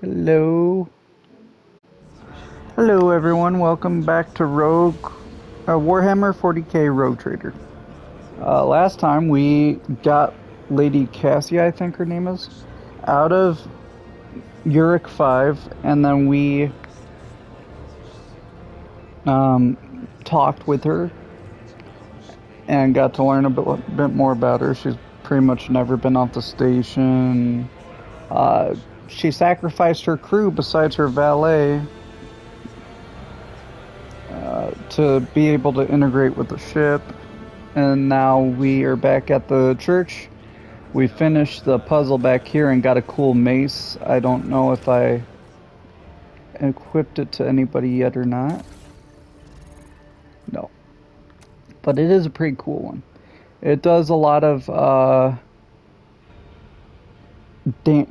Hello. Hello everyone, welcome back to Warhammer 40k Rogue Trader. Last time we got Lady Cassie, I think her name is, out of Uric 5, and then we talked with her and got to learn a bit more about her. She's pretty much never been off the station. She sacrificed her crew besides her valet to be able to integrate with the ship. And now we are back at the church. We finished the puzzle back here and got a cool mace. I don't know if I equipped it to anybody yet or not. No. But it is a pretty cool one. It does a lot of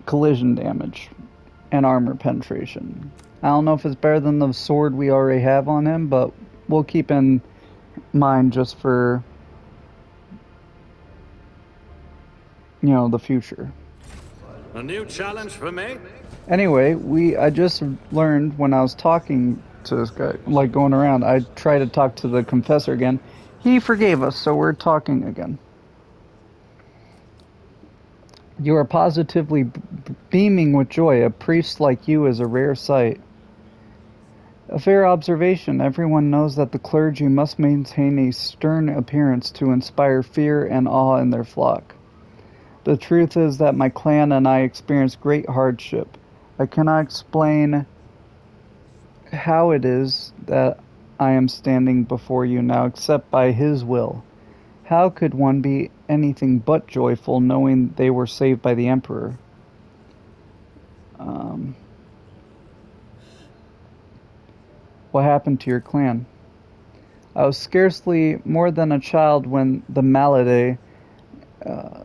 collision damage and armor penetration. I don't know if it's better than the sword we already have on him, but we'll keep in mind just for, you know, the future. A new challenge for me? Anyway, I just learned when I was talking to this guy, like going around, I tried to talk to the confessor again. He forgave us, so we're talking again. You are positively beaming with joy. A priest like you is a rare sight. A fair observation. Everyone knows that the clergy must maintain a stern appearance to inspire fear and awe in their flock. The truth is that my clan and I experienced great hardship. I cannot explain how it is that I am standing before you now except by His will. How could one be anything but joyful knowing they were saved by the Emperor? What happened to your clan? I was scarcely more than a child when the malady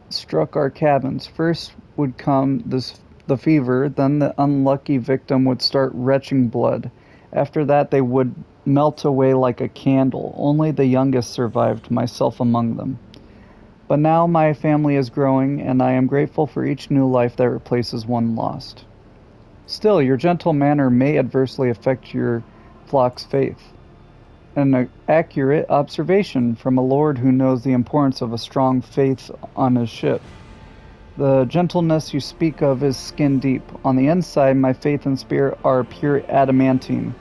struck our cabins. First would come the fever, then the unlucky victim would start retching blood. After that they would melt away like a candle. Only the youngest survived, myself among them. But now my family is growing, and I am grateful for each new life that replaces one lost. Still, your gentle manner may adversely affect your flock's faith. An accurate observation from a lord who knows the importance of a strong faith on his ship. The gentleness you speak of is skin deep. On the inside, my faith and spirit are pure adamantine.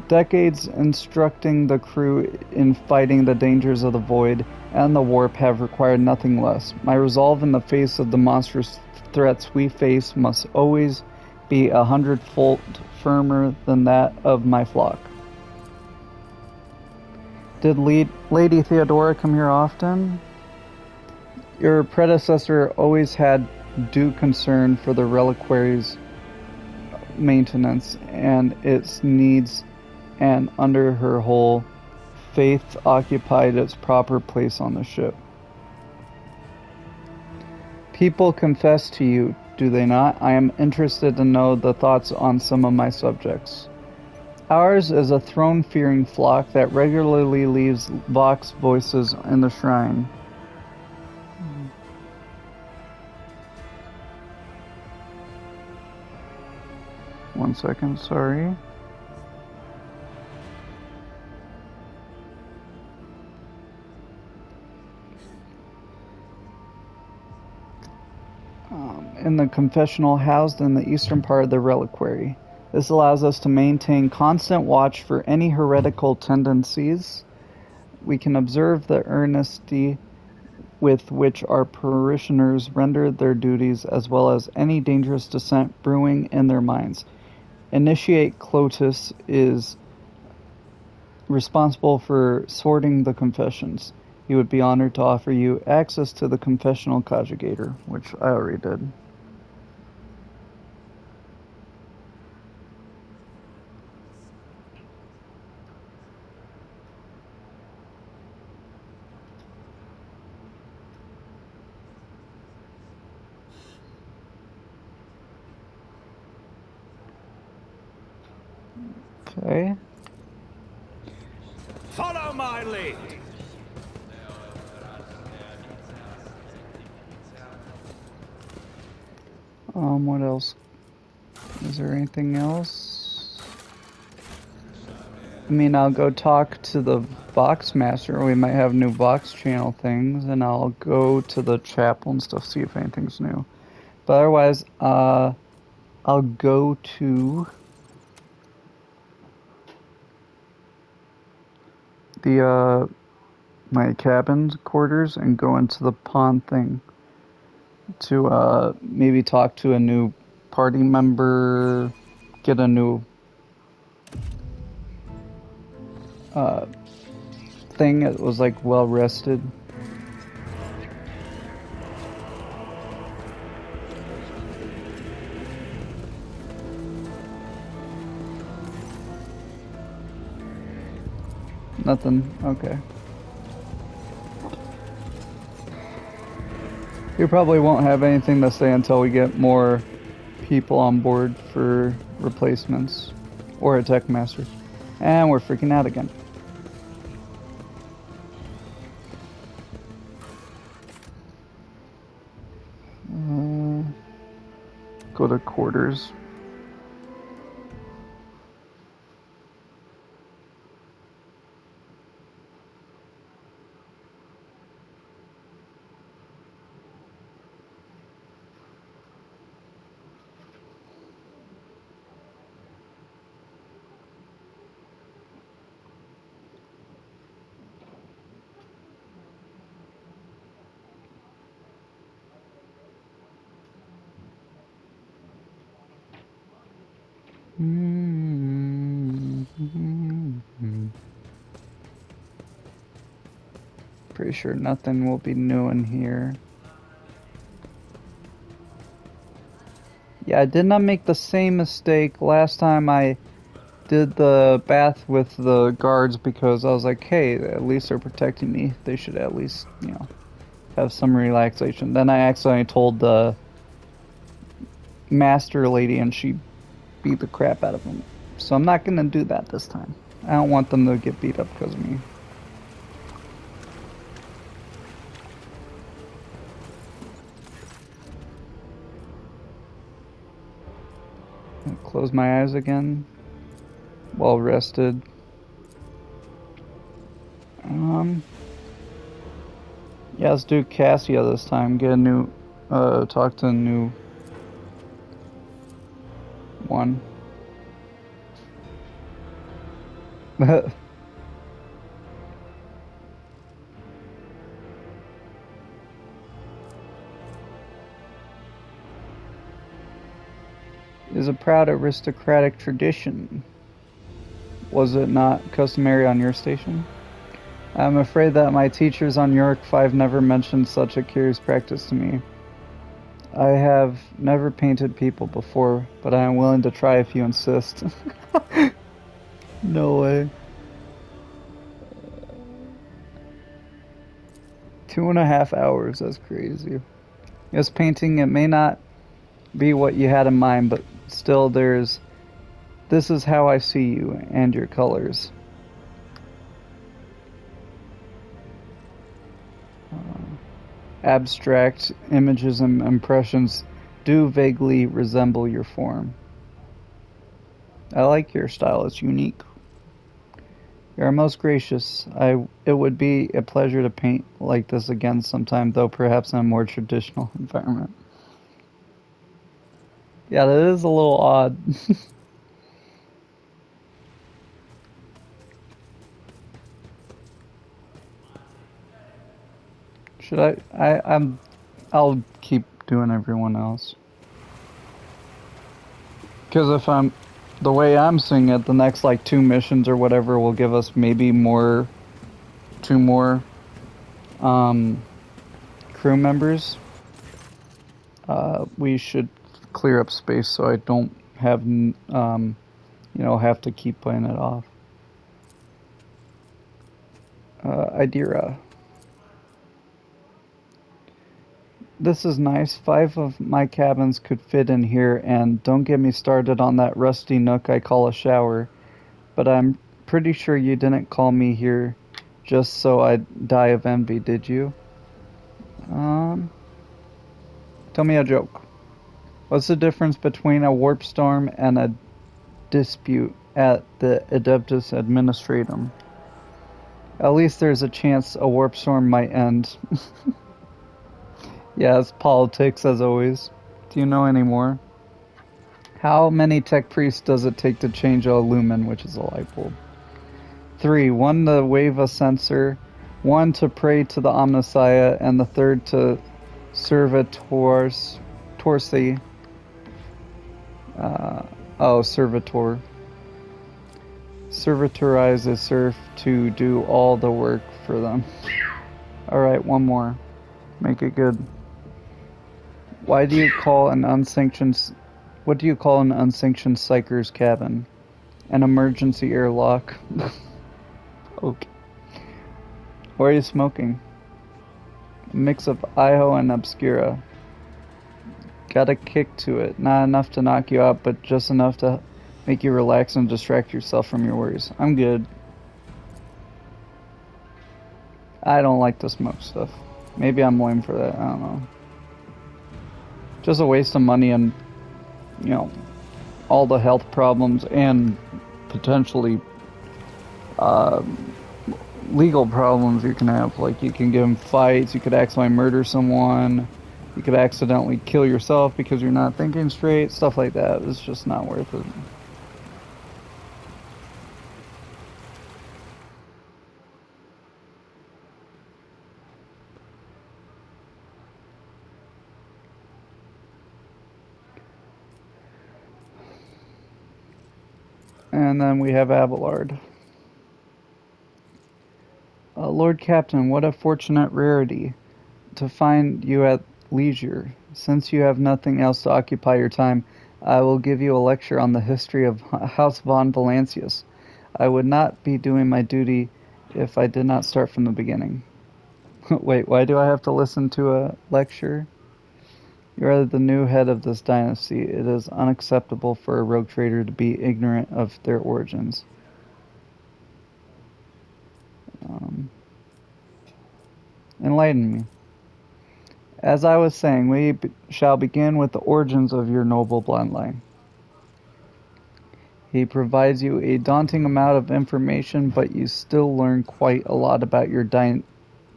Decades instructing the crew in fighting the dangers of the void and the warp have required nothing less. My resolve in the face of the monstrous threats we face must always be 100-fold firmer than that of my flock. Did Lady Theodora come here often? Your predecessor always had due concern for the reliquary's maintenance and its needs, and under her whole faith occupied its proper place on the ship. People confess to you, do they not? I am interested to know the thoughts on some of my subjects. Ours is a throne-fearing flock that regularly leaves vox voices in the shrine. One second, sorry. In the confessional housed in the eastern part of the reliquary. This allows us to maintain constant watch for any heretical tendencies. We can observe the earnesty with which our parishioners render their duties, as well as any dangerous dissent brewing in their minds. Initiate Clotus is responsible for sorting the confessions. He would be honored to offer you access to the confessional conjugator, which I already did. Okay. Follow my lead! What else? Is there anything else? I mean, I'll go talk to the Vox Master. We might have new Vox channel things, and I'll go to the chapel and stuff, see if anything's new. But otherwise, I'll go to the my cabin quarters and go into the pawn thing to maybe talk to a new party member, get a new thing that was like well rested. Nothing. Okay. You probably won't have anything to say until we get more people on board for replacements or a tech master. And we're freaking out again. Go to quarters. Pretty sure nothing will be new in here. Yeah, I did not make the same mistake last time I did the bath with the guards, because I was like, hey, at least they're protecting me. They should at least, you know, have some relaxation. Then I accidentally told the master lady and she beat the crap out of them. So I'm not gonna do that this time. I don't want them to get beat up because of me. Close my eyes again. Well rested. Yeah, let's do Cassia this time. Get a new, talk to a new one. Is a proud aristocratic tradition. Was it not customary on your station? I'm afraid that my teachers on York 5 never mentioned such a curious practice to me. I have never painted people before, but I am willing to try if you insist. No way. 2.5 hours, that's crazy. Yes, painting, it may not be what you had in mind, but still this is how I see you and your colors. Abstract images and impressions do vaguely resemble your form. I like your style, it's unique. You are most gracious. It would be a pleasure to paint like this again sometime, though perhaps in a more traditional environment. Yeah, that is a little odd. Should I'll keep doing everyone else. Because if the way I'm seeing it, the next like 2 missions or whatever will give us maybe 2 more crew members. We should clear up space so I don't have have to keep playing it off. Idira. This is nice. 5 of my cabins could fit in here, and don't get me started on that rusty nook I call a shower. But I'm pretty sure you didn't call me here just so I'd die of envy, did you? Tell me a joke. What's the difference between a warp storm and a dispute at the Adeptus Administratum? At least there's a chance a warp storm might end. Yeah, it's politics as always. Do you know any more? How many tech priests does it take to change a lumen, which is a light bulb? 3. 1 to wave a sensor, 1 to pray to the Omnissiah, and the 3rd to serve a Torsi. Servitor. Servitorize a serf to do all the work for them. Alright, one more. Make it good. What do you call an unsanctioned psycher's cabin? An emergency airlock. Okay. What are you smoking? A mix of Iho and Obscura. Got a kick to it. Not enough to knock you out, but just enough to make you relax and distract yourself from your worries. I'm good. I don't like to smoke stuff. Maybe I'm lame for that. I don't know. Just a waste of money and, you know, all the health problems and potentially legal problems you can have. Like, you can get in fights, you could accidentally murder someone, you could accidentally kill yourself because you're not thinking straight, stuff like that. It's just not worth it. And then we have Abelard. Lord Captain, what a fortunate rarity to find you at leisure. Since you have nothing else to occupy your time, I will give you a lecture on the history of House von Valancius. I would not be doing my duty if I did not start from the beginning. Wait, why do I have to listen to a lecture? You are the new head of this dynasty. It is unacceptable for a rogue trader to be ignorant of their origins. Enlighten me. As I was saying, we shall begin with the origins of your noble bloodline. He provides you a daunting amount of information, but you still learn quite a lot about your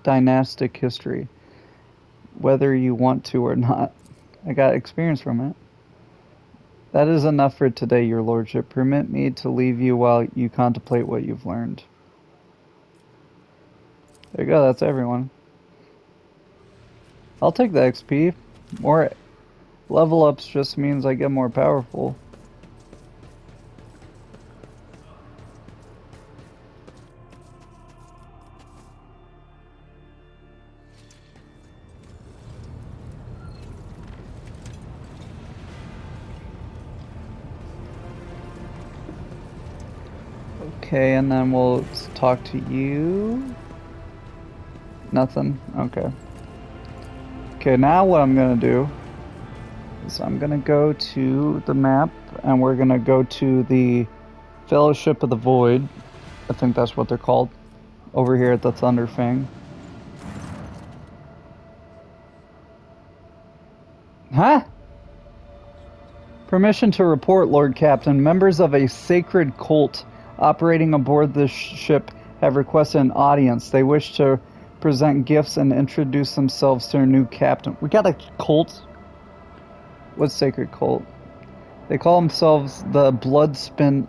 dynastic history, whether you want to or not. I got experience from it. That is enough for today, your lordship. Permit me to leave you while you contemplate what you've learned. There you go, that's everyone. I'll take the XP. More level ups just means I get more powerful. Okay, and then we'll talk to you. Nothing? Okay. Okay, now what I'm gonna do is I'm gonna go to the map and we're gonna go to the Fellowship of the Void. I think that's what they're called. Over here at the Thunderfang. Huh? Permission to report, Lord Captain. Members of a sacred cult operating aboard this ship have requested an audience. They wish to present gifts and introduce themselves to their new captain. We got a cult? What sacred cult? They call themselves the Bloodspun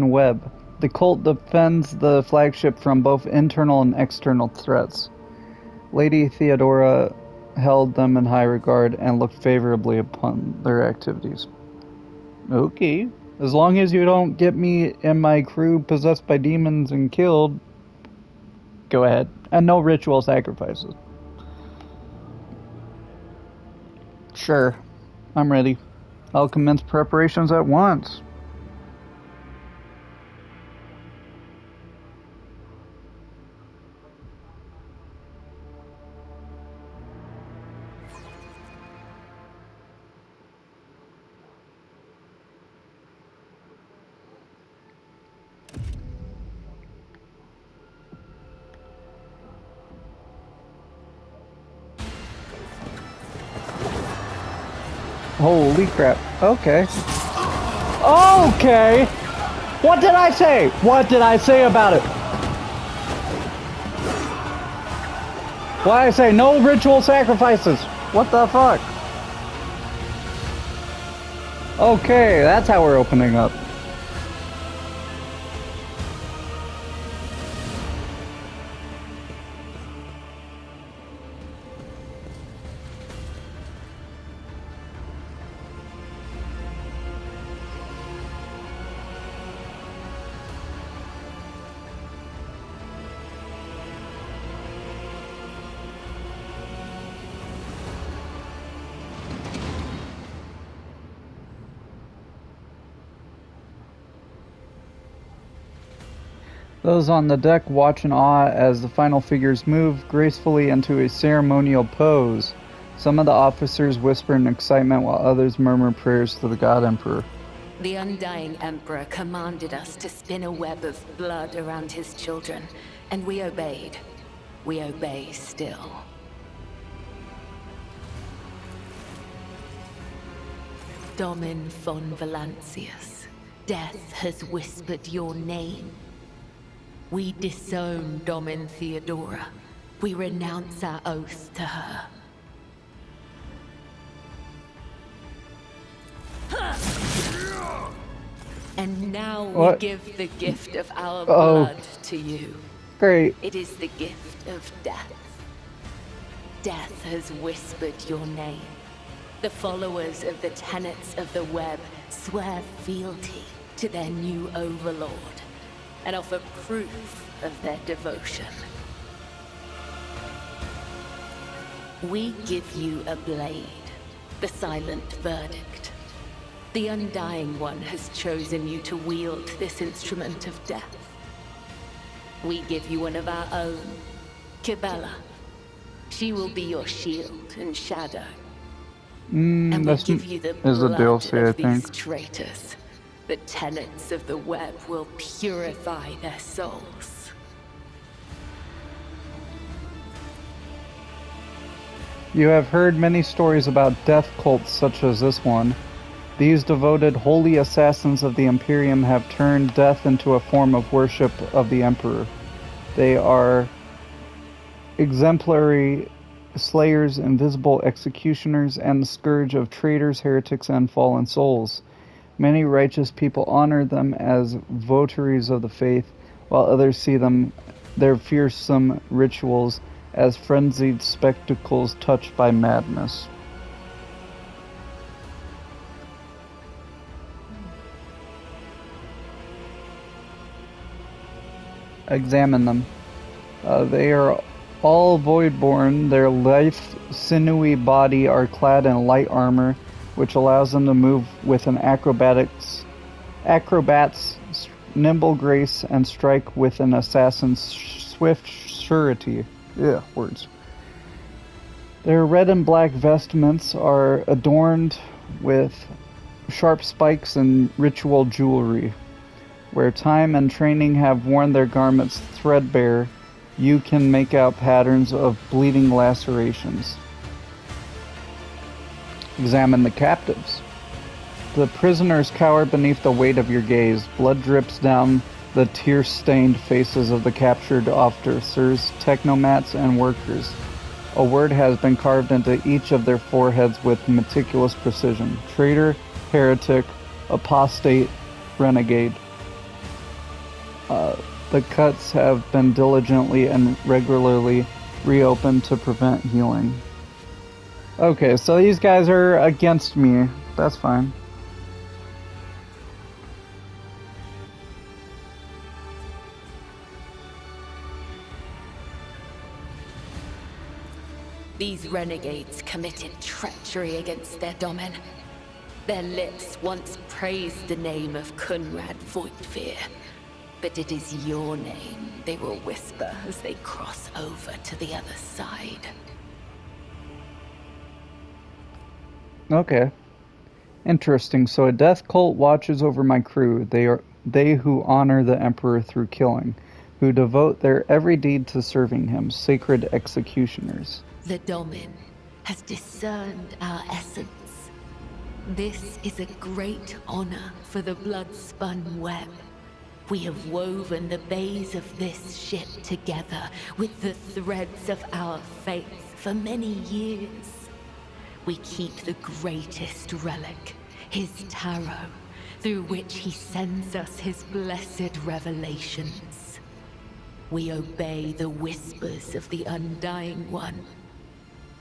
Web. The cult defends the flagship from both internal and external threats. Lady Theodora held them in high regard and looked favorably upon their activities. Okay. As long as you don't get me and my crew possessed by demons and killed, go ahead. And no ritual sacrifices. Sure. I'm ready. I'll commence preparations at once. Holy crap. Okay. Okay! What did I say? What did I say about it? What did I say? No ritual sacrifices! What the fuck? Okay, that's how we're opening up. Those on the deck watch in awe as the final figures move gracefully into a ceremonial pose. Some of the officers whisper in excitement while others murmur prayers to the God Emperor. The Undying Emperor commanded us to spin a web of blood around his children, and we obeyed. We obey still. Domin von Valancius, death has whispered your name. We disown Domin Theodora. We renounce our oath to her. And now we give the gift of our blood to you. Great. It is the gift of death. Death has whispered your name. The followers of the tenets of the web swear fealty to their new overlord and offer proof of their devotion. We give you a blade, the silent verdict. The Undying One has chosen you to wield this instrument of death. We give you one of our own, Kibella. She will be your shield and shadow. And we give you the blood of these traitors. The tenets of the web will purify their souls. You have heard many stories about death cults such as this one. These devoted holy assassins of the Imperium have turned death into a form of worship of the Emperor. They are exemplary slayers, invisible executioners, and the scourge of traitors, heretics, and fallen souls. Many righteous people honor them as votaries of the faith, while others see their fearsome rituals as frenzied spectacles touched by madness. Examine them. They are all voidborn. Their lithe, sinewy body are clad in light armor, which allows them to move with an acrobat's nimble grace and strike with an assassin's swift surety. Yeah, words. Their red and black vestments are adorned with sharp spikes and ritual jewelry. Where time and training have worn their garments threadbare, you can make out patterns of bleeding lacerations. Examine the captives. The prisoners cower beneath the weight of your gaze. Blood drips down the tear-stained faces of the captured officers, technomats, and workers. A word has been carved into each of their foreheads with meticulous precision. Traitor, heretic, apostate, renegade. The cuts have been diligently and regularly reopened to prevent healing. Okay, so these guys are against me. That's fine. These renegades committed treachery against their domin. Their lips once praised the name of Kunrad Voigtveer. But it is your name they will whisper as they cross over to the other side. Okay. Interesting. So a death cult watches over my crew. They who honor the Emperor through killing, who devote their every deed to serving him, sacred executioners. The Domin has discerned our essence. This is a great honor for the Bloodspun web. We have woven the bays of this ship together with the threads of our faith for many years. We keep the greatest relic, his tarot, through which he sends us his blessed revelations. We obey the whispers of the Undying One.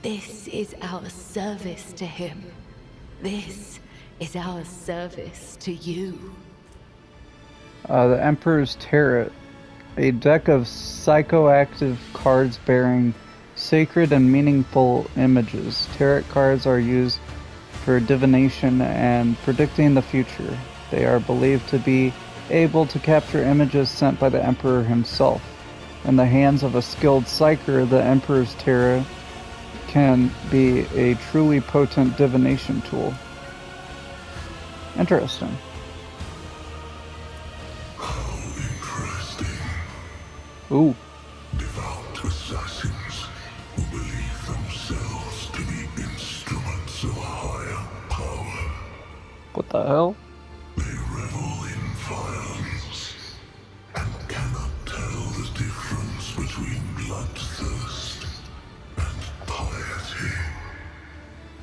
This is our service to him. This is our service to you. The Emperor's Tarot. A deck of psychoactive cards bearing sacred and meaningful images. Tarot cards are used for divination and predicting the future. They are believed to be able to capture images sent by the Emperor himself. In the hands of a skilled psyker, the Emperor's Tarot can be a truly potent divination tool. Interesting. How interesting. Ooh. Devout assassins who believe themselves to be instruments of a higher power. What the hell? They revel in violence and cannot tell the difference between bloodthirst and piety.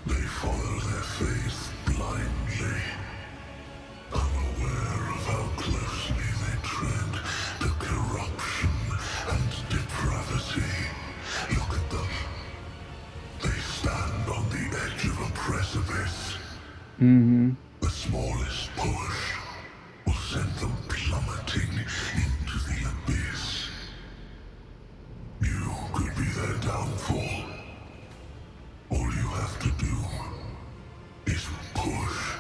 They follow their faith blindly, unaware of how closely they tread the corruption and depravity. Look at them. They stand on the edge of a precipice. The smallest push will send them plummeting into the abyss. You could be their downfall. All you have to do is push.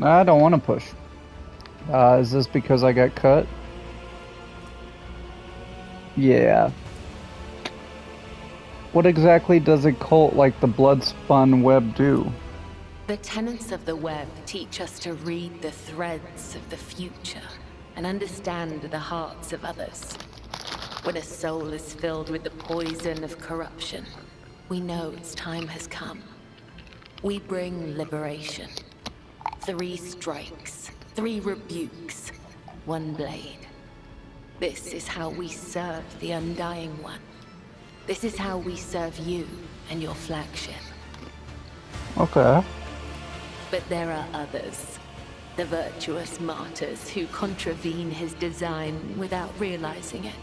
I don't want to push. Is this because I got cut? Yeah. What exactly does a cult like the Bloodspun web do? The tenets of the web teach us to read the threads of the future and understand the hearts of others. When a soul is filled with the poison of corruption, we know its time has come. We bring liberation. 3 strikes, 3 rebukes, 1 blade. This is how we serve the Undying One. This is how we serve you and your flagship. Okay. But there are others. The virtuous martyrs who contravene his design without realizing it.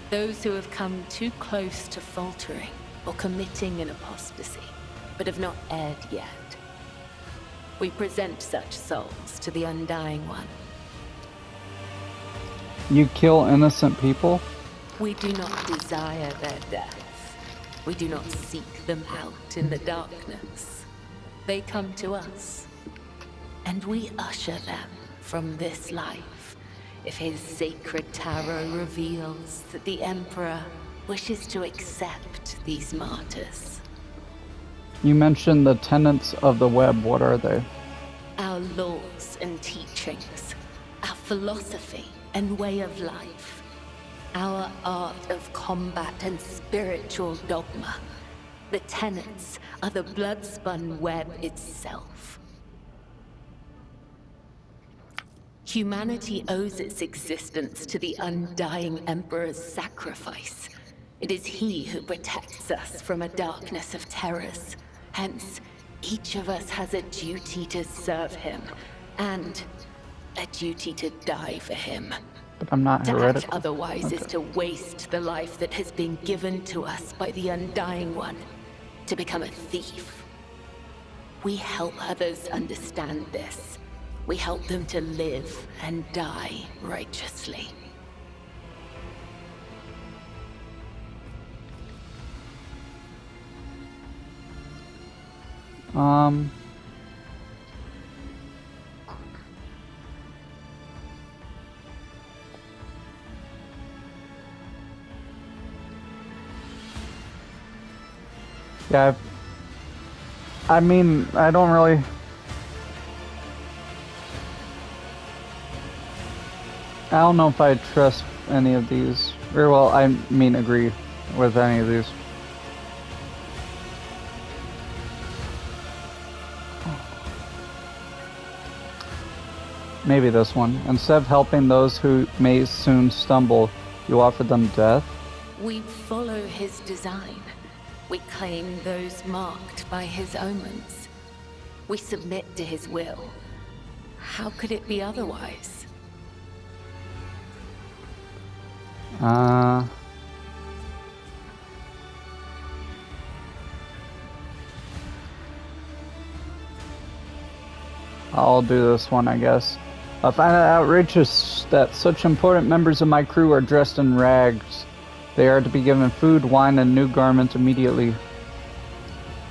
Those who have come too close to faltering or committing an apostasy, but have not erred yet. We present such souls to the Undying One. You kill innocent people? We do not desire their death. We do not seek them out in the darkness. They come to us, and we usher them from this life if his sacred tarot reveals that the Emperor wishes to accept these martyrs. You mentioned the tenets of the web. What are they? Our laws and teachings, our philosophy and way of life, our art of combat and spiritual dogma. The tenets are the Bloodspun web itself. Humanity owes its existence to the Undying Emperor's sacrifice. It is he who protects us from a darkness of terrors. Hence, each of us has a duty to serve him, and a duty to die for him. But I'm not To heretical. act otherwise Okay. is to waste the life that has been given to us by the Undying One, to become a thief. We help others understand this. We help them to live and die righteously. Yeah, I mean, I don't really... I don't know if I trust any of these. Or, well, I mean, agree with any of these. Maybe this one. Instead of helping those who may soon stumble, you offer them death? We follow his design. We claim those marked by his omens. We submit to his will. How could it be otherwise? I'll do this one, I guess. I find it outrageous that such important members of my crew are dressed in rags. They are to be given food, wine, and new garments immediately.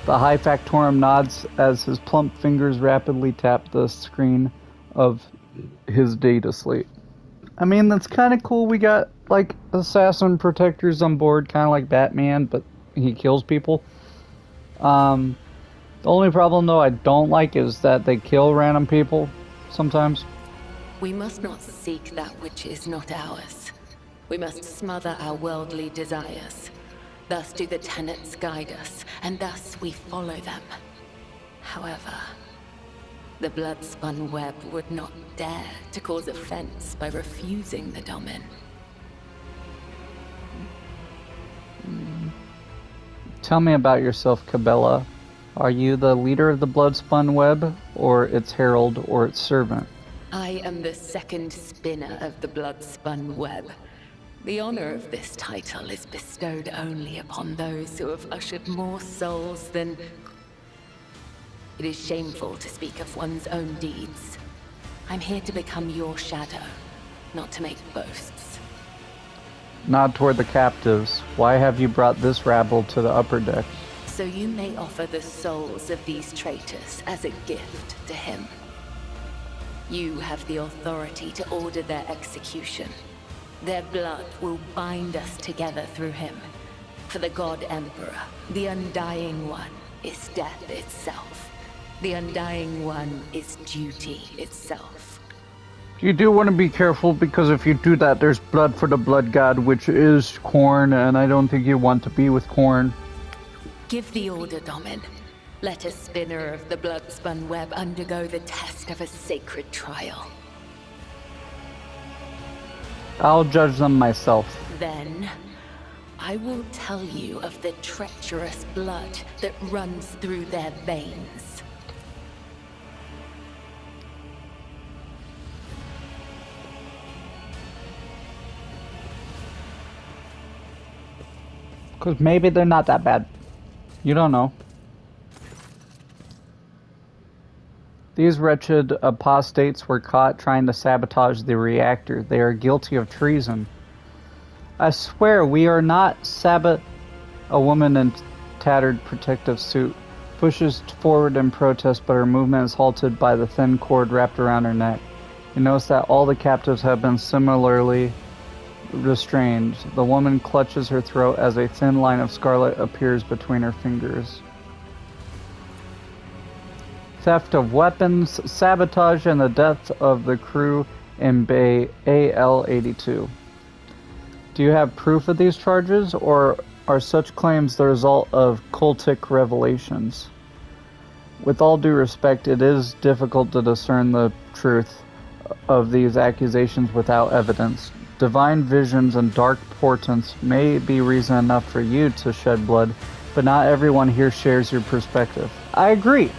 The High Factorum nods as his plump fingers rapidly tap the screen of his data slate. I mean, that's kind of cool. We got, like, assassin protectors on board, kind of like Batman, but he kills people. The only problem, though, I don't like is that they kill random people sometimes. We must not seek that which is not ours. We must smother our worldly desires. Thus do the tenets guide us, and thus we follow them. However, the Bloodspun web would not dare to cause offense by refusing the Domin. Tell me about yourself, Cabela. Are you the leader of the Bloodspun web, or its herald, or its servant? I am the second spinner of the Bloodspun web. The honor of this title is bestowed only upon those who have ushered more souls than... It is shameful to speak of one's own deeds. I'm here to become your shadow, not to make boasts. Nod toward the captives. Why have you brought this rabble to the upper deck? So you may offer the souls of these traitors as a gift to him. You have the authority to order their execution. Their blood will bind us together through him. For the God Emperor, the Undying One, is death itself. The Undying One is duty itself. You do want to be careful, because if you do that, there's blood for the Blood God, which is Khorne, and I don't think you want to be with Khorne. Give the order, Domin. Let a spinner of the Bloodspun web undergo the test of a sacred trial. I'll judge them myself. Then, I will tell you of the treacherous blood that runs through their veins. Because maybe they're not that bad. You don't know. These wretched apostates were caught trying to sabotage the reactor. They are guilty of treason. I swear we are not A woman in tattered protective suit pushes forward in protest, but her movement is halted by the thin cord wrapped around her neck. You notice that all the captives have been similarly restrained. The woman clutches her throat as a thin line of scarlet appears between her fingers. Theft of weapons, sabotage, and the death of the crew in Bay AL-82. Do you have proof of these charges, or are such claims the result of cultic revelations? With all due respect, it is difficult to discern the truth of these accusations without evidence. Divine visions and dark portents may be reason enough for you to shed blood, but not everyone here shares your perspective. I agree.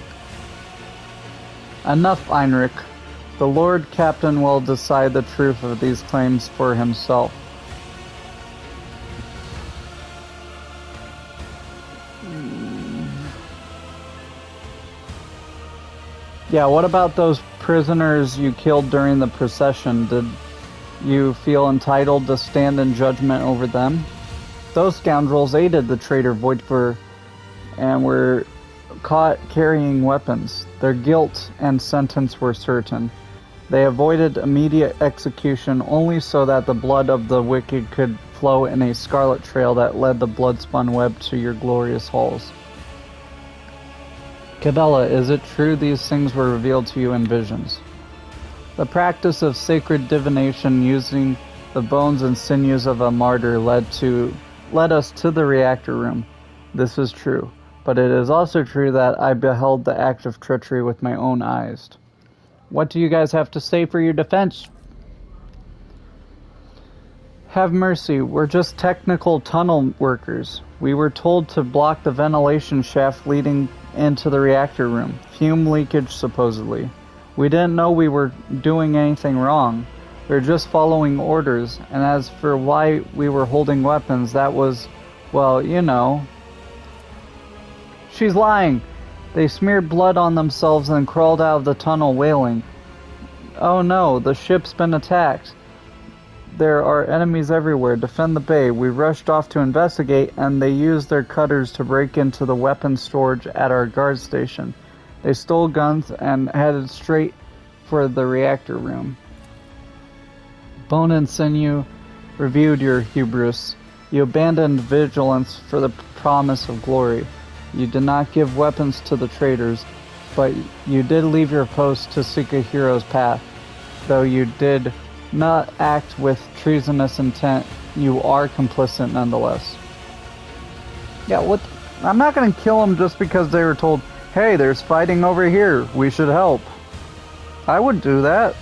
Enough, Heinrich. The Lord Captain will decide the truth of these claims for himself. Yeah, what about those prisoners you killed during the procession? Did you feel entitled to stand in judgment over them? Those scoundrels aided the traitor Voidfur and were caught carrying weapons. Their guilt and sentence were certain. They avoided immediate execution only so that the blood of the wicked could flow in a scarlet trail that led the Bloodspun web to your glorious halls. Cabela, is it true these things were revealed to you in visions? The practice of sacred divination using the bones and sinews of a martyr led us to the reactor room. This is true. But it is also true that I beheld the act of treachery with my own eyes. What do you guys have to say for your defense? Have mercy, we're just technical tunnel workers. We were told to block the ventilation shaft leading into the reactor room. Fume leakage, supposedly. We didn't know we were doing anything wrong. We were just following orders, and as for why we were holding weapons, that was, well, you know. She's lying! They smeared blood on themselves and crawled out of the tunnel wailing. Oh no, the ship's been attacked. There are enemies everywhere. Defend the bay. We rushed off to investigate, and they used their cutters to break into the weapons storage at our guard station. They stole guns and headed straight for the reactor room. Bone and Sinew reviewed your hubris. You abandoned vigilance for the promise of glory. You did not give weapons to the traitors, but you did leave your post to seek a hero's path. Though you did not act with treasonous intent, you are complicit nonetheless. Yeah, what? I'm not gonna kill them just because they were told, hey, there's fighting over here, we should help. I would do that.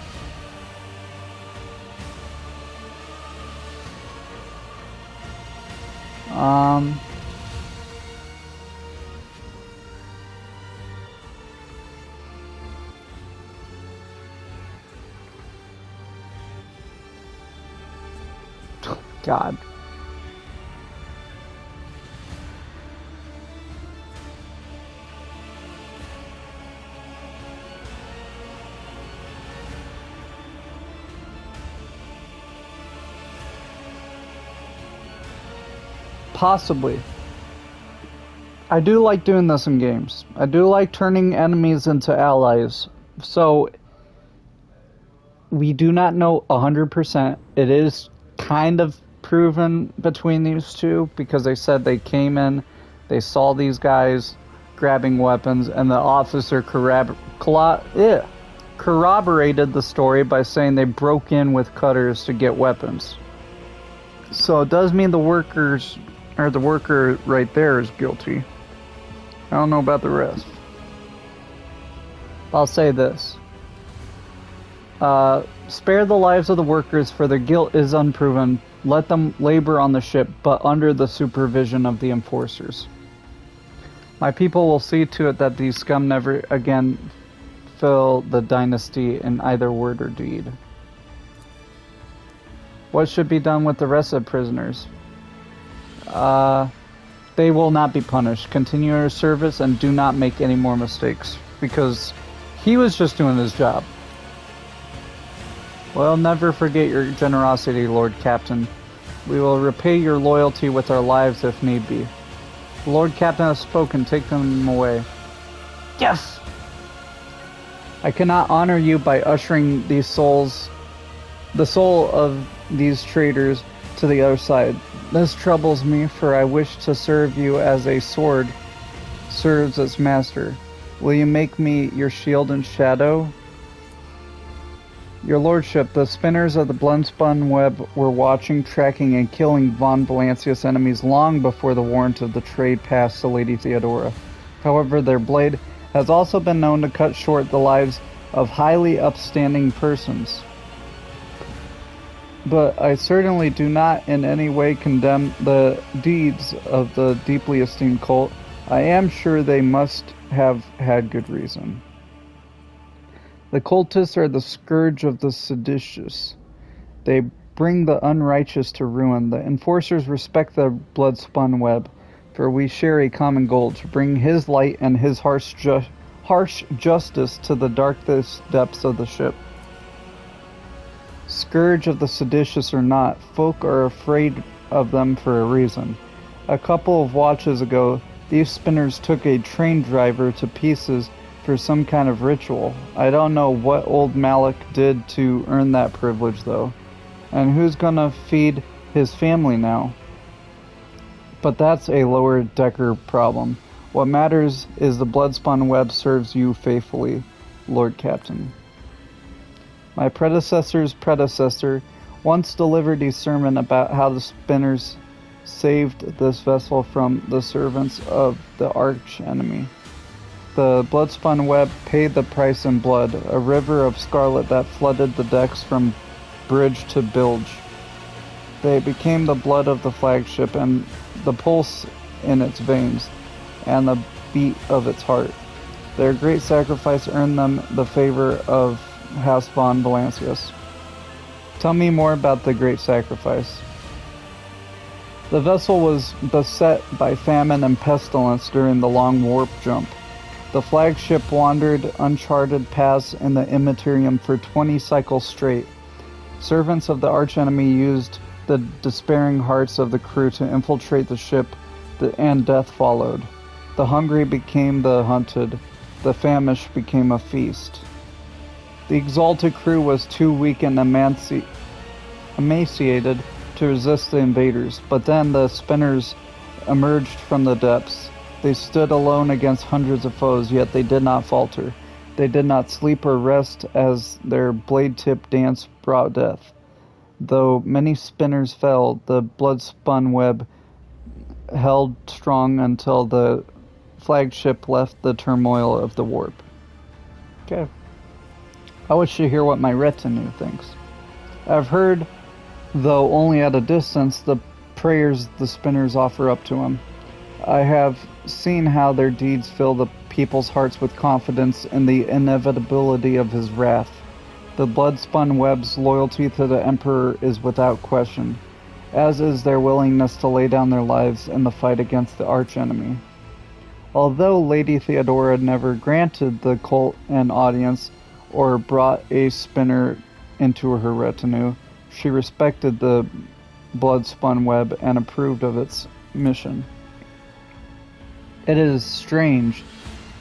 God. Possibly. I do like doing this in games. I do like turning enemies into allies. So, we do not know 100%. It is kind of proven between these two because they said they came in, they saw these guys grabbing weapons, and the officer corroborated the story by saying they broke in with cutters to get weapons. So it does mean the worker right there is guilty. I don't know about the rest. I'll say this. Spare the lives of the workers, for their guilt is unproven. Let them labor on the ship, but under the supervision of the enforcers. My people will see to it that these scum never again fill the dynasty in either word or deed. What should be done with the rest of the prisoners? They will not be punished. Continue your service and do not make any more mistakes, because he was just doing his job. Well, never forget your generosity, Lord Captain. We will repay your loyalty with our lives if need be. The Lord Captain has spoken. Take them away. Yes! I cannot honor you by ushering the soul of these traitors to the other side. This troubles me, for I wish to serve you as a sword serves its master. Will you make me your shield and shadow? Your lordship, the spinners of the Bloodspun web were watching, tracking, and killing von Valancius enemies long before the warrant of the trade passed to Lady Theodora. However, their blade has also been known to cut short the lives of highly upstanding persons. But I certainly do not in any way condemn the deeds of the deeply esteemed cult. I am sure they must have had good reason. The cultists are the scourge of the seditious. They bring the unrighteous to ruin. The enforcers respect the Bloodspun web, for we share a common goal to bring his light and his harsh justice to the darkest depths of the ship. Scourge of the seditious or not, folk are afraid of them for a reason. A couple of watches ago, these spinners took a train driver to pieces for some kind of ritual. I don't know what old Malik did to earn that privilege, though. And who's gonna feed his family now? But that's a lower decker problem. What matters is the Bloodspun web serves you faithfully, Lord Captain. My predecessor's predecessor once delivered a sermon about how the spinners saved this vessel from the servants of the arch enemy. The Bloodspun web paid the price in blood, a river of scarlet that flooded the decks from bridge to bilge. They became the blood of the flagship and the pulse in its veins, and the beat of its heart. Their great sacrifice earned them the favor of House von Valancius. Tell me more about the great sacrifice. The vessel was beset by famine and pestilence during the long warp jump. The flagship wandered uncharted paths in the Immaterium for 20 cycles straight. Servants of the archenemy used the despairing hearts of the crew to infiltrate the ship, and death followed. The hungry became the hunted. The famished became a feast. The exalted crew was too weak and emaciated to resist the invaders, but then the spinners emerged from the depths. They stood alone against hundreds of foes, yet they did not falter. They did not sleep or rest as their blade-tip dance brought death. Though many spinners fell, the blood-spun web held strong until the flagship left the turmoil of the warp. Okay. I wish to hear what my retinue thinks. I've heard, though only at a distance, the prayers the spinners offer up to him. I have seen how their deeds fill the people's hearts with confidence in the inevitability of his wrath. The blood-spun web's loyalty to the Emperor is without question, as is their willingness to lay down their lives in the fight against the archenemy. Although Lady Theodora never granted the cult an audience or brought a spinner into her retinue, she respected the blood-spun web and approved of its mission. It is strange.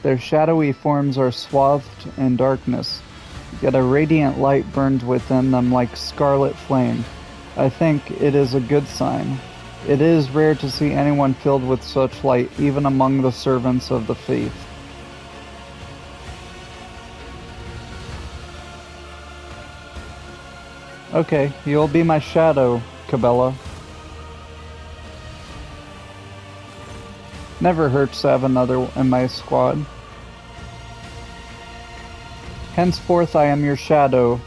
Their shadowy forms are swathed in darkness, yet a radiant light burns within them like scarlet flame. I think it is a good sign. It is rare to see anyone filled with such light, even among the servants of the faith. Okay, you'll be my shadow, Cabela. Never hurts to have another in my squad. Henceforth I am your shadow,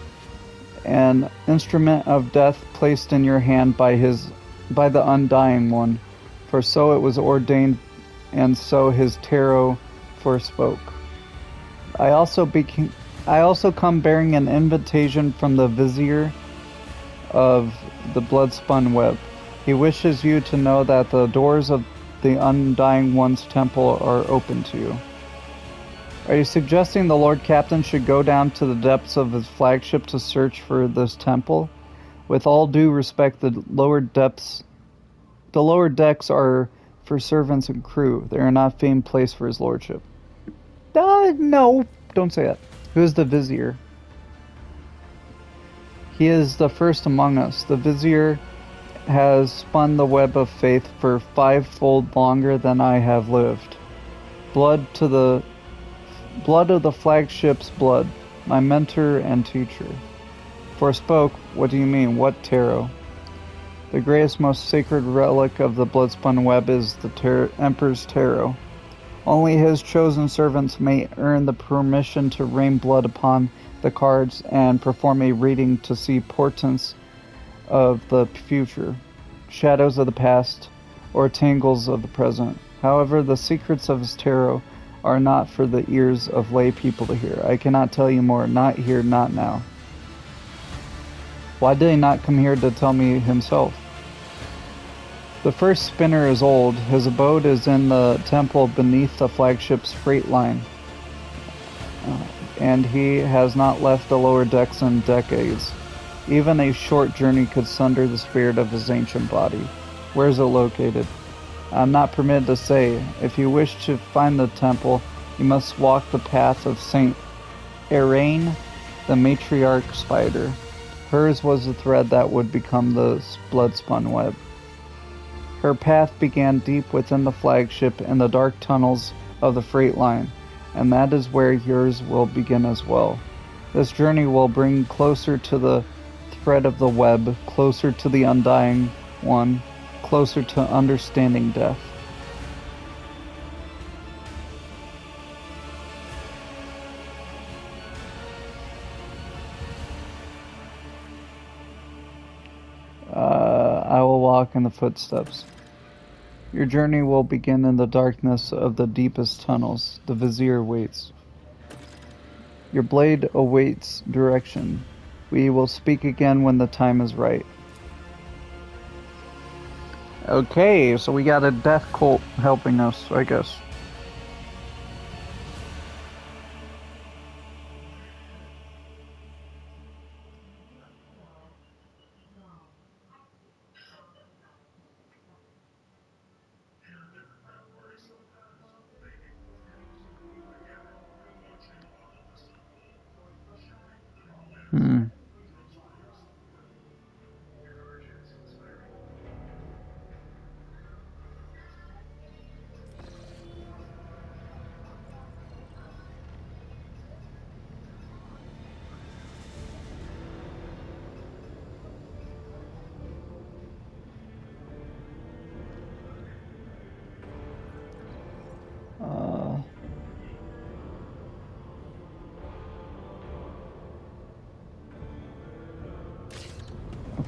an instrument of death placed in your hand by the Undying One, for so it was ordained, and so his tarot forespoke. I also come bearing an invitation from the Vizier of the Bloodspun Web. He wishes you to know that the doors of the Undying One's temple are open to you. Are you suggesting the Lord Captain should go down to the depths of his flagship to search for this temple? With all due respect, the lower decks are for servants and crew. They are not famed place for his lordship. No, don't say that. Who is the Vizier? He is the first among us. The Vizier has spun the web of faith for 5-fold longer than I have lived. Blood of the flagship's blood, my mentor and teacher. Forspoke, what do you mean? What tarot? The greatest, most sacred relic of the Bloodspun web is the Emperor's tarot. Only his chosen servants may earn the permission to rain blood upon the cards and perform a reading to see portents of the future, shadows of the past, or tangles of the present. However, the secrets of his tarot are not for the ears of lay people to hear. I cannot tell you more, not here, not now. Why did he not come here to tell me himself? The first spinner is old. His abode is in the temple beneath the flagship's freight line. And he has not left the lower decks in decades. Even a short journey could sunder the spirit of his ancient body. Where is it located? I'm not permitted to say. If you wish to find the temple, you must walk the path of Saint Eraine, the matriarch spider. Hers was the thread that would become the blood-spun web. Her path began deep within the flagship in the dark tunnels of the freight line, and that is where yours will begin as well. This journey will bring closer to the thread of the web, closer to the Undying One, closer to understanding death. lock in the footsteps. Your journey will begin in the darkness of the deepest tunnels. The Vizier waits. Your blade awaits direction. We will speak again when the time is right. Okay, so we got a death cult helping us, I guess. Hmm.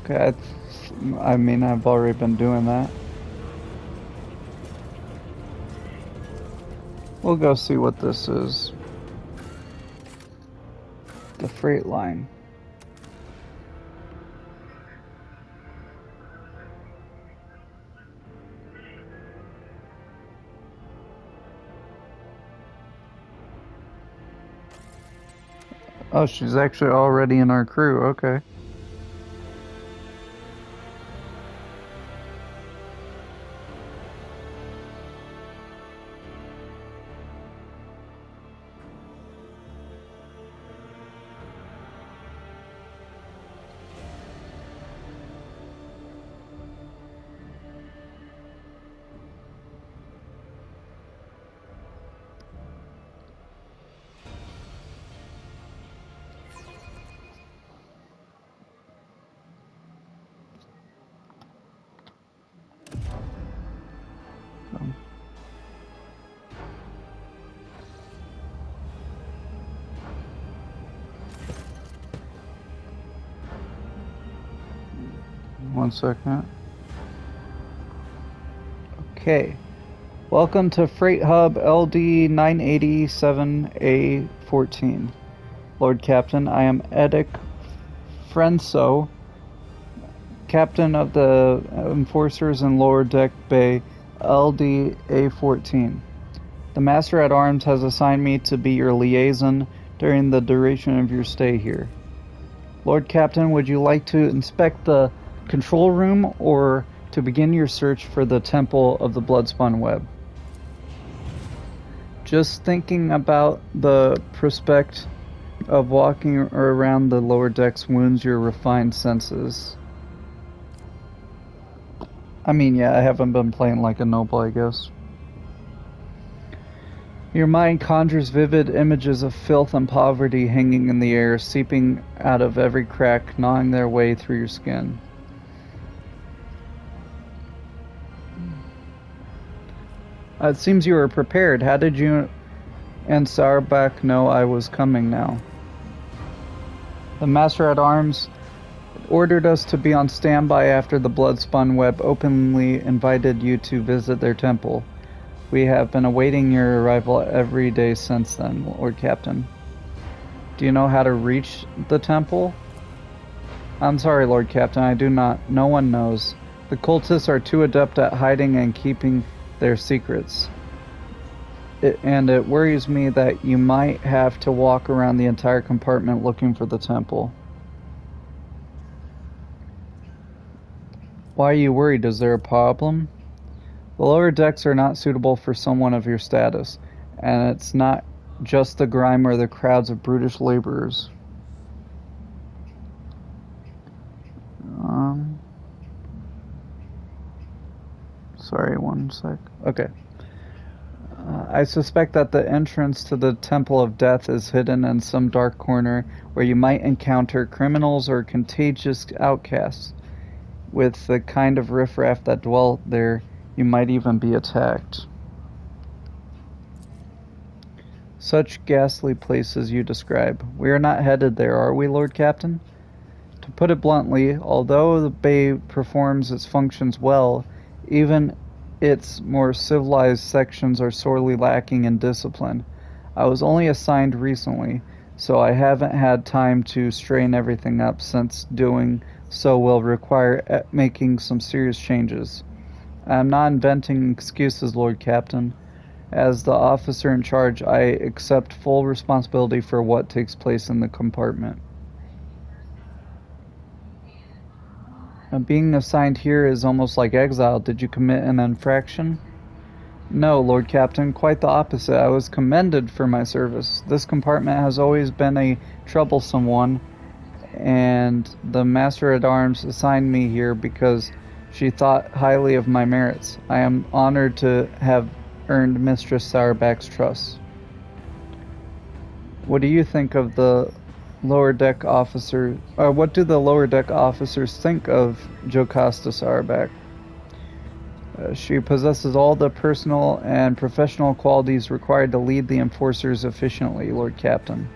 Okay, I mean, I've already been doing that. We'll go see what this is. The freight line. Oh, she's actually already in our crew, okay. One second. Okay. Welcome to Freight Hub LD 987A14. Lord Captain, I am Edic Frenso, Captain of the Enforcers in Lower Deck Bay LD-A14. The Master at Arms has assigned me to be your liaison during the duration of your stay here. Lord Captain, would you like to inspect the control room or to begin your search for the Temple of the Bloodspun Web? Just thinking about the prospect of walking around the lower decks wounds your refined senses. I mean, yeah, I haven't been playing like a noble, I guess. Your mind conjures vivid images of filth and poverty hanging in the air, seeping out of every crack, gnawing their way through your skin. It seems you were prepared. How did you and Sauerbach know I was coming now? The Master at Arms ordered us to be on standby after the Bloodspun Web openly invited you to visit their temple. We have been awaiting your arrival every day since then, Lord Captain. Do you know how to reach the temple? I'm sorry, Lord Captain, I do not. No one knows. The cultists are too adept at hiding and keeping their secrets. It worries me that you might have to walk around the entire compartment looking for the temple. Why are you worried? Is there a problem? The lower decks are not suitable for someone of your status, and it's not just the grime or the crowds of brutish laborers. Sorry, one sec. Okay. I suspect that the entrance to the Temple of Death is hidden in some dark corner where you might encounter criminals or contagious outcasts. With the kind of riffraff that dwell there, you might even be attacked. Such ghastly places you describe. We are not headed there, are we, Lord Captain? To put it bluntly, although the Bay performs its functions well, even its more civilized sections are sorely lacking in discipline. I was only assigned recently, so I haven't had time to straighten everything up, since doing so will require making some serious changes. I am not inventing excuses, Lord Captain. As the officer in charge, I accept full responsibility for what takes place in the compartment. Being assigned here is almost like exile. Did you commit an infraction? No, Lord Captain, quite the opposite. I was commended for my service. This compartment has always been a troublesome one, and the Master-at-Arms assigned me here because she thought highly of my merits. I am honored to have earned Mistress Sourback's trust. What do you think of the lower deck officer, or what do the lower deck officers think of Jocasta Sourback? She possesses all the personal and professional qualities required to lead the enforcers efficiently, Lord Captain.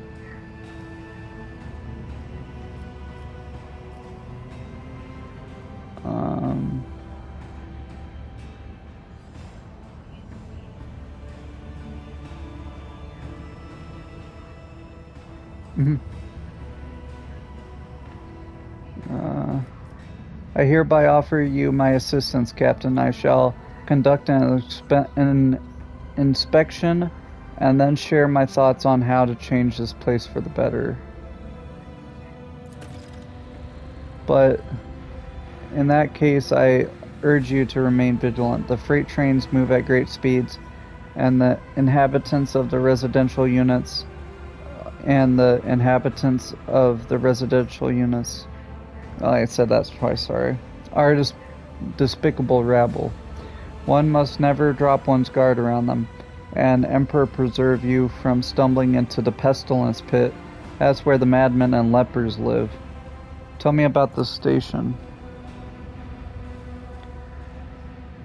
I hereby offer you my assistance, Captain. I shall conduct an inspection and then share my thoughts on how to change this place for the better. But in that case, I urge you to remain vigilant. The freight trains move at great speeds, and the inhabitants of the residential units I said that's twice, sorry, are despicable rabble. One must never drop one's guard around them, and Emperor preserve you from stumbling into the pestilence pit. That's where the madmen and lepers live. Tell me about the station.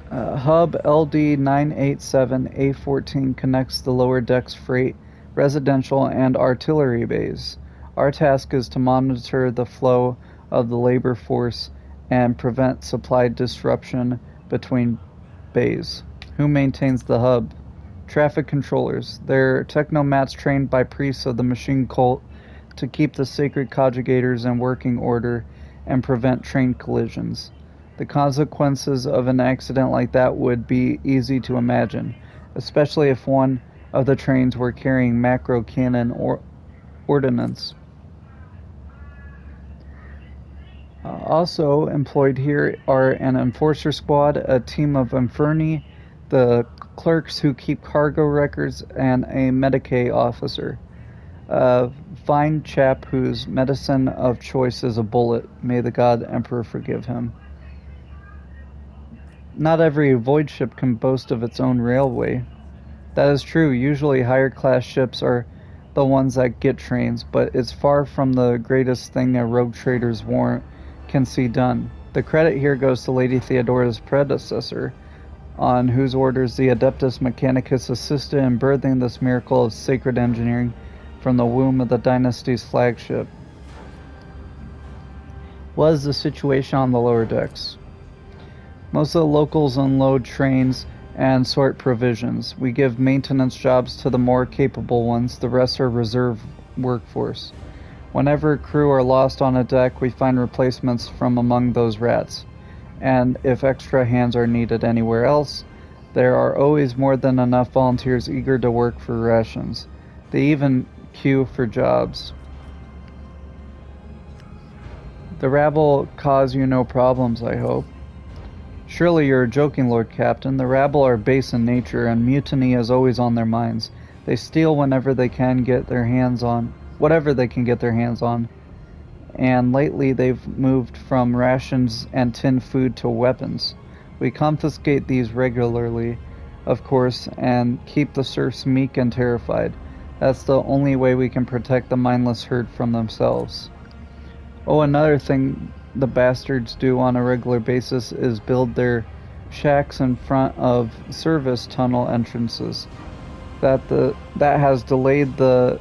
Hub LD-987-A14 connects the lower decks freight, residential, and artillery bays. Our task is to monitor the flow of the labor force and prevent supply disruption between bays. Who maintains the hub? Traffic controllers. They're technomats trained by priests of the machine cult to keep the sacred conjugators in working order and prevent train collisions. The consequences of an accident like that would be easy to imagine, especially if one of the trains were carrying macro cannon or ordnance. Also employed here are an enforcer squad, a team of inferni, the clerks who keep cargo records, and a Medicae officer. A fine chap whose medicine of choice is a bullet. May the God Emperor forgive him. Not every void ship can boast of its own railway. That is true. Usually higher class ships are the ones that get trains, but it's far from the greatest thing a rogue trader's warrant can see done. The credit here goes to Lady Theodora's predecessor, on whose orders the Adeptus Mechanicus assisted in birthing this miracle of sacred engineering from the womb of the dynasty's flagship. What is the situation on the lower decks? Most of the locals unload trains and sort provisions. We give maintenance jobs to the more capable ones. The rest are reserve workforce. Whenever crew are lost on a deck, we find replacements from among those rats. And if extra hands are needed anywhere else, there are always more than enough volunteers eager to work for rations. They even queue for jobs. The rabble cause you no problems, I hope. Surely you're joking, Lord Captain. The rabble are base in nature, and mutiny is always on their minds. They steal whatever they can get their hands on, and lately they've moved from rations and tin food to weapons. We confiscate these regularly, of course, and keep the serfs meek and terrified. That's the only way we can protect the mindless herd from themselves. Oh, another thing the bastards do on a regular basis is build their shacks in front of service tunnel entrances. That has delayed the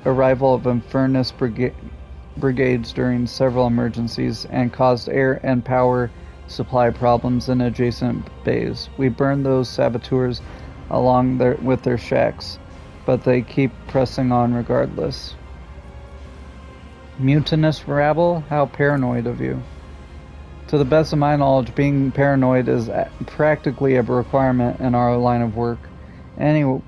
arrival of brigades during several emergencies and caused air and power supply problems in adjacent bays. We burned those saboteurs along with their shacks, but they keep pressing on regardless. Mutinous rabble? How paranoid of you. To the best of my knowledge, being paranoid is practically a requirement in our line of work. In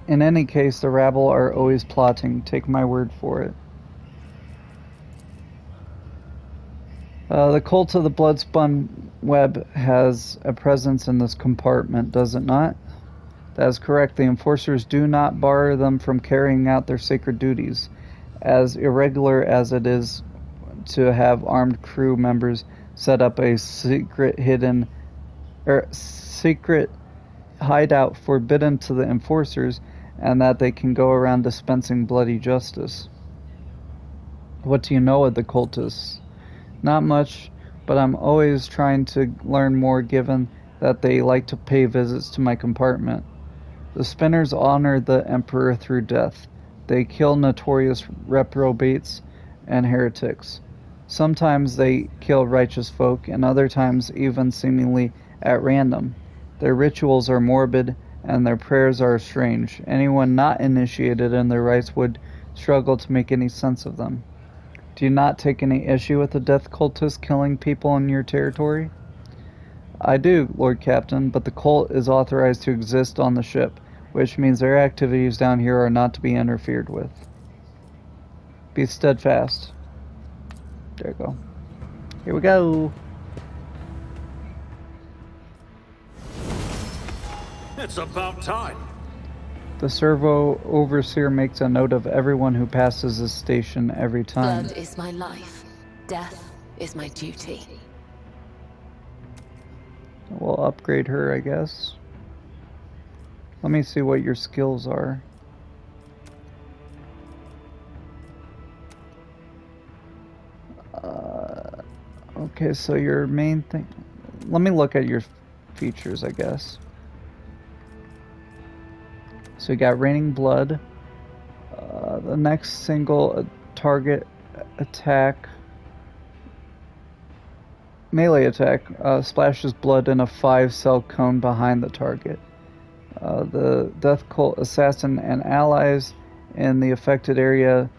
any case, the rabble are always plotting. Take my word for it. The cult of the Bloodspun web has a presence in this compartment, does it not? That is correct. The enforcers do not bar them from carrying out their sacred duties. As irregular as it is to have armed crew members set up a secret hideout forbidden to the enforcers, and that they can go around dispensing bloody justice. What do you know of the cultists? Not much, but I'm always trying to learn more, given that they like to pay visits to my compartment. The Spinners honor the Emperor through death. They kill notorious reprobates and heretics. Sometimes they kill righteous folk, and other times even seemingly at random. Their rituals are morbid, and their prayers are strange. Anyone not initiated in their rites would struggle to make any sense of them. Do you not take any issue with the death cultists killing people in your territory? I do, Lord Captain, but the cult is authorized to exist on the ship, which means their activities down here are not to be interfered with. Be steadfast. There you go. Here we go. It's about time. The servo overseer makes a note of everyone who passes this station every time. Blood is my life. Death is my duty. We'll upgrade her, I guess. Let me see what your skills are. Okay, so your main thing... Let me look at your features, I guess. So you got Raining Blood. The next single target attack... melee attack splashes blood in a 5-cell cone behind the target. The Death Cult assassin and allies in the affected area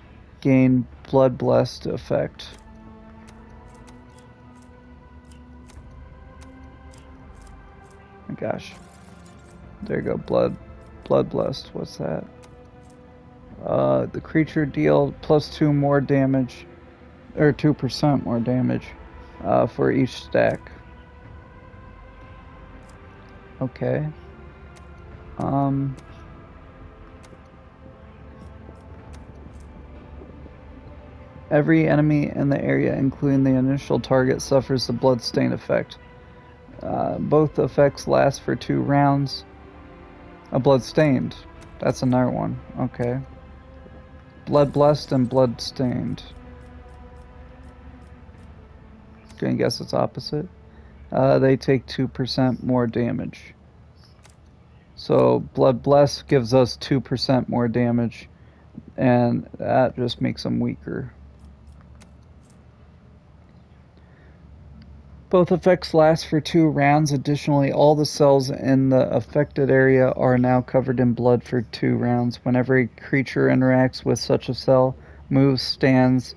gain Blood Blessed effect. Oh my gosh. There you go, Blood Blessed. What's that? The creature deal +2 more damage, or 2% more damage for each stack. Okay. Every enemy in the area, including the initial target, suffers the bloodstain effect. Both effects last for 2 rounds. A bloodstained. That's another one. Okay. Blood blessed and bloodstained. Gonna guess it's opposite. They take 2% more damage. So Blood Blessed gives us 2% more damage, and that just makes them weaker. Both effects last for 2 rounds. Additionally, all the cells in the affected area are now covered in blood for 2 rounds. Whenever a creature interacts with such a cell, moves, stands,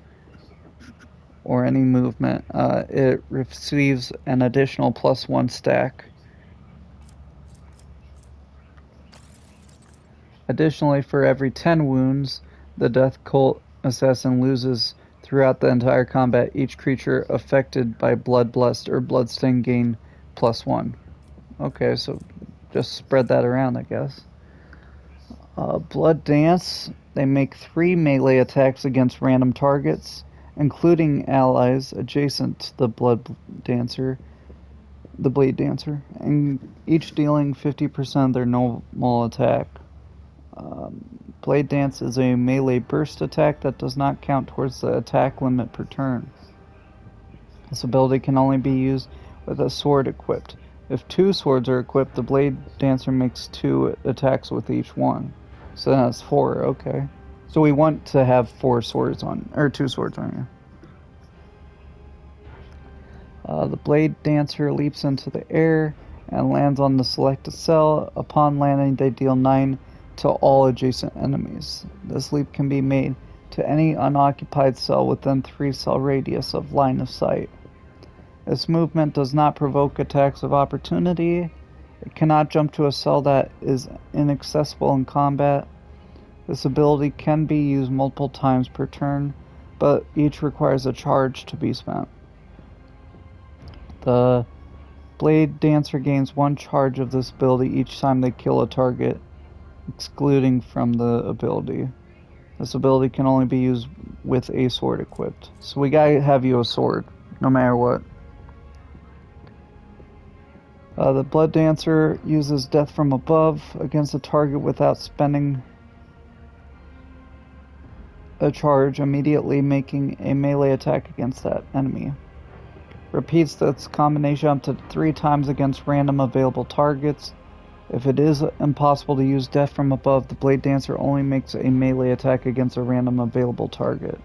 or any movement, it receives an additional +1 stack. Additionally, for every 10 wounds the Death Cult assassin loses throughout the entire combat, each creature affected by Blood Blessed or Bloodstain gain +1. Okay, so just spread that around, I guess. Blood Dance. They make 3 melee attacks against random targets, including allies adjacent to the Blade Dancer, and each dealing 50% of their normal attack. Blade Dance is a melee burst attack that does not count towards the attack limit per turn. This ability can only be used with a sword equipped. If 2 swords are equipped, the Blade Dancer makes 2 attacks with each one. So that's 4, okay. So we want to have 4 swords on, or 2 swords on here. The Blade Dancer leaps into the air and lands on the selected cell. Upon landing, they deal 9 to all adjacent enemies. This leap can be made to any unoccupied cell within 3 cell radius of line of sight. This movement does not provoke attacks of opportunity. It cannot jump to a cell that is inaccessible in combat. This ability can be used multiple times per turn, but each requires a charge to be spent. The Blade Dancer gains 1 charge of this ability each time they kill a target, excluding from the ability. This ability can only be used with a sword equipped. So we gotta have you a sword, no matter what. The Blood Dancer uses Death from Above against a target without spending a charge, immediately making a melee attack against that enemy. Repeats this combination up to 3 times against random available targets. If it is impossible to use Death from Above, the Blade Dancer only makes a melee attack against a random available target.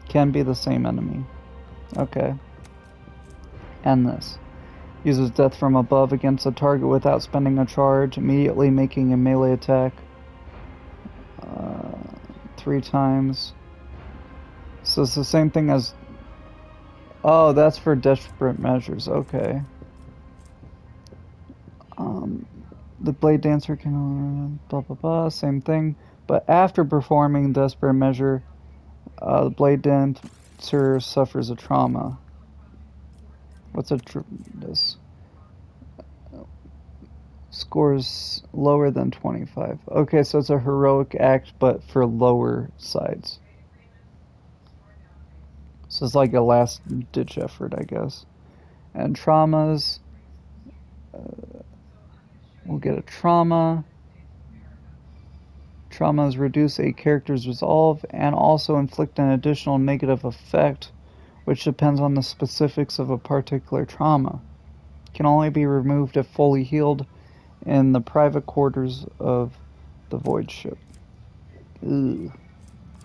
Can be the same enemy. Okay. And this. Uses Death from Above against a target without spending a charge, immediately making a melee attack 3 times. So it's the same thing as... Oh, that's for desperate measures. Okay. The Blade Dancer can... blah blah blah, same thing. But after performing Desperate Measure, the Blade Dancer suffers a trauma. What's this? Scores lower than 25. Okay, so it's a heroic act, but for lower sides. So it's like a last-ditch effort, I guess. And traumas... we'll get a trauma. Traumas reduce a character's resolve and also inflict an additional negative effect, which depends on the specifics of a particular trauma. Can only be removed if fully healed in the private quarters of the Void Ship. Ooh.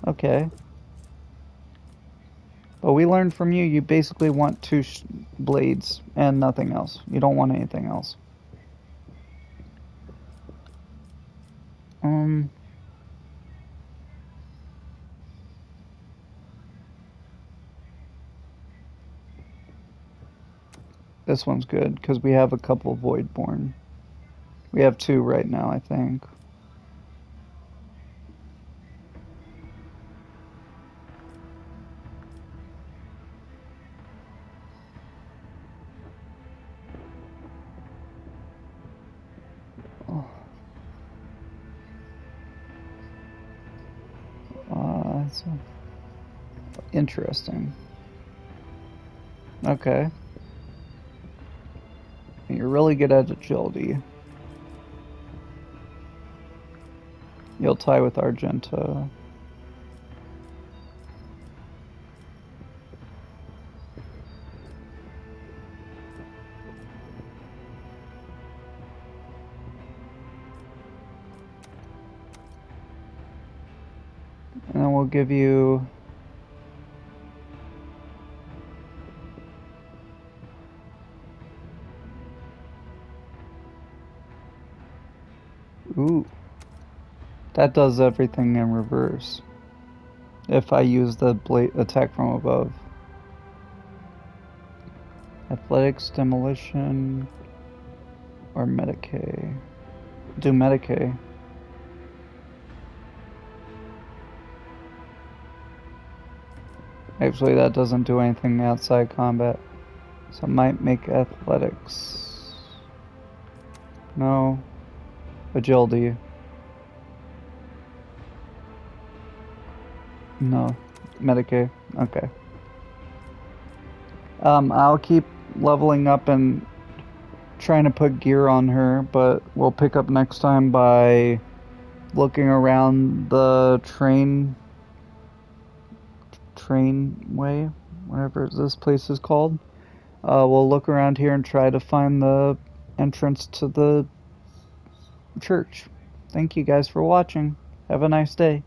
Okay. But we learned from you, you basically want 2 blades and nothing else. You don't want anything else. This one's good, because we have a couple Voidborn. We have 2 right now, I think. That's interesting. Okay. You're really good at agility. You'll tie with Argenta. And then we'll give you... Ooh. That does everything in reverse. If I use the blade attack from above. Athletics, demolition, or Medicae. Do Medicae. Actually, that doesn't do anything outside combat. So I might make athletics. No. Agility. No. Medicae. Okay. I'll keep leveling up and trying to put gear on her, but we'll pick up next time by looking around the trainway, whatever this place is called. We'll look around here and try to find the entrance to the church. Thank you guys for watching. Have a nice day.